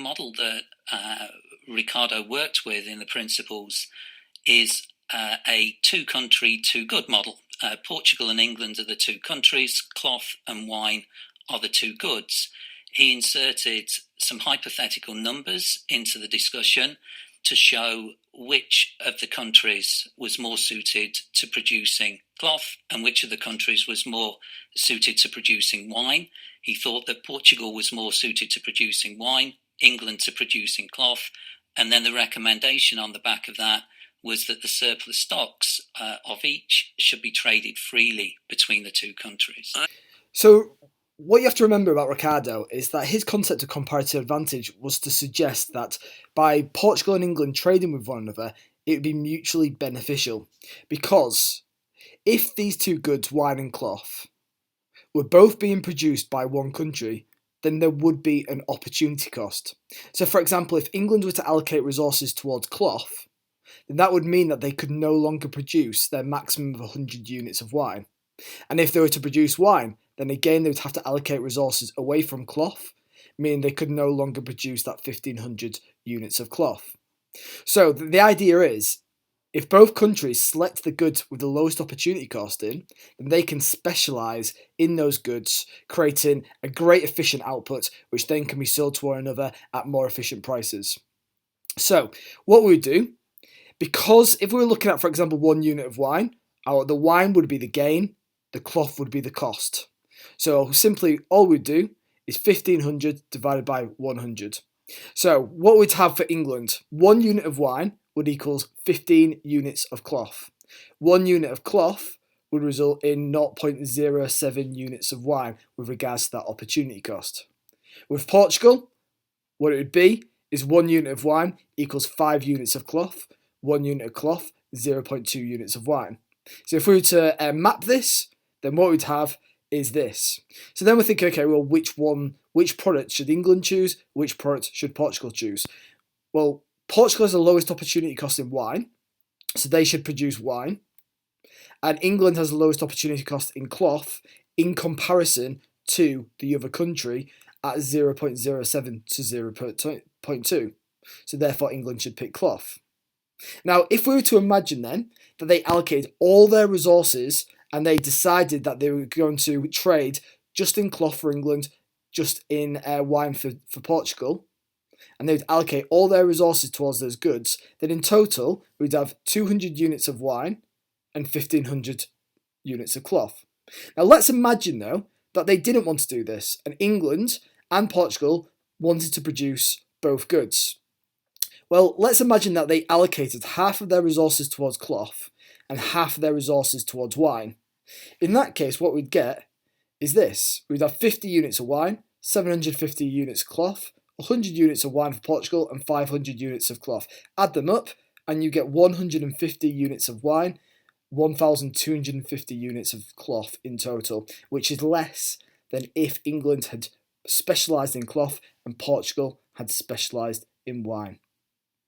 model that Ricardo worked with in the principles is a two-country, two-good model. Portugal and England are the two countries, cloth and wine are the two goods. He inserted some hypothetical numbers into the discussion to show which of the countries was more suited to producing cloth and which of the countries was more suited to producing wine. He thought that Portugal was more suited to producing wine, England to producing cloth, and then the recommendation on the back of that was that the surplus stocks of each should be traded freely between the two countries. So what you have to remember about Ricardo is that his concept of comparative advantage was to suggest that by Portugal and England trading with one another, it would be mutually beneficial. Because if these two goods, wine and cloth, were both being produced by one country, then there would be an opportunity cost. So for example, if England were to allocate resources towards cloth, then that would mean that they could no longer produce their maximum of 100 units of wine. And if they were to produce wine, then again they would have to allocate resources away from cloth, meaning they could no longer produce that 1500 units of cloth. So the idea is, if both countries select the goods with the lowest opportunity cost in, then they can specialise in those goods, creating a great efficient output, which then can be sold to one another at more efficient prices. So what we would do, because if we were looking at, for example, 1 unit of wine, the wine would be the gain, the cloth would be the cost. So simply all we'd do is 1500 divided by 100. So what we'd have for England, 1 unit of wine would equals 15 units of cloth. 1 unit of cloth would result in 0.07 units of wine with regards to that opportunity cost. With Portugal, what it would be is 1 unit of wine equals 5 units of cloth. 1 unit of cloth, 0.2 units of wine. So if we were to map this, then what we'd have is this. So then we're thinking, okay, well, which product should England choose? Which product should Portugal choose? Well, Portugal has the lowest opportunity cost in wine, so they should produce wine. And England has the lowest opportunity cost in cloth in comparison to the other country at 0.07 to 0.2. So therefore England should pick cloth. Now, if we were to imagine then that they allocated all their resources and they decided that they were going to trade just in cloth for England, just in wine for Portugal, and they would allocate all their resources towards those goods, then in total we'd have 200 units of wine and 1500 units of cloth. Now let's imagine though that they didn't want to do this, and England and Portugal wanted to produce both goods. Well, let's imagine that they allocated half of their resources towards cloth and half of their resources towards wine. In that case, what we'd get is this. We'd have 50 units of wine, 750 units of cloth, 100 units of wine for Portugal and 500 units of cloth. Add them up and you get 150 units of wine, 1,250 units of cloth in total, which is less than if England had specialised in cloth and Portugal had specialised in wine.